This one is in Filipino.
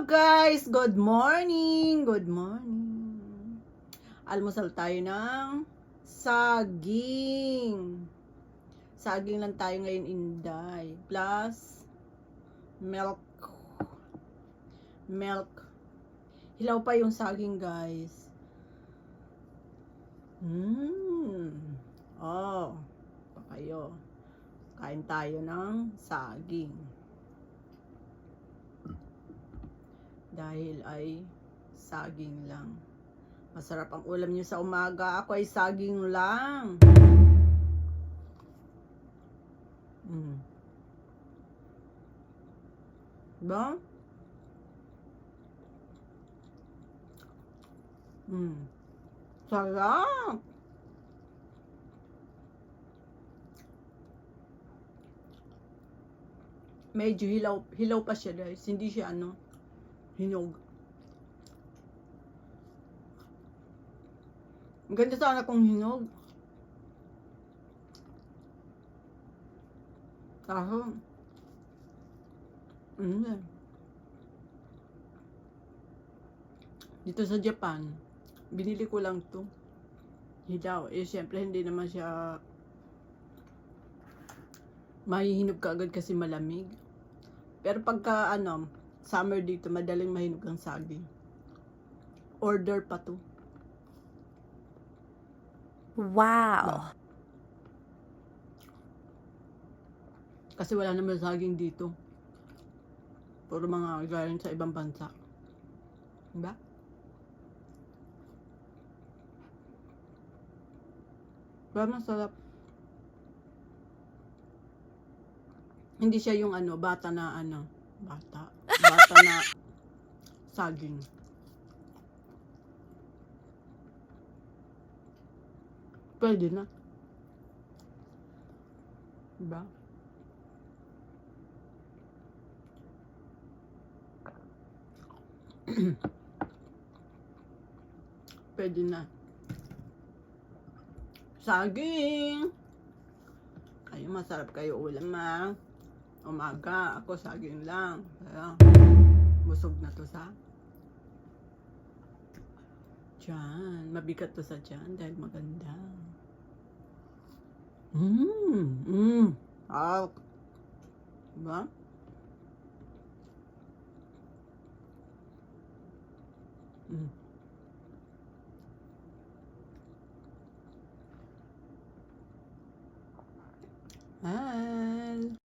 Guys, good morning. Good morning. Almusal tayo ng saging. Saging lang tayo ngayon, Inday. Plus milk. Milk. Hilaw pa yung saging, guys. Oh, pa kayo. Kain tayo ng saging. Dahil ay saging lang. Masarap ang ulam niyo sa umaga. Ako ay saging lang. Diba? Sarap. Medyo hilaw pa siya, guys. Hindi siya hinog. Ang ganda sana kung hinog. Kaso, dito sa Japan, binili ko lang to. Hilaw. Siyempre, hindi naman siya mahihinog ka agad kasi malamig. Pero pagka, summer dito, madaling mahinog ang saging. Order pa to. Wow. Kasi wala naman saging dito. Puro mga galing sa ibang bansa. Diba? Diba masarap? Hindi siya yung bata na bata na saging. Pwede na. Diba? Pwede na. Saging! Kayo masarap kayo ulam umaga. Ako saging lang. Kaya, busog na to sa tiyan. Mabigat to sa tiyan dahil maganda. Diba?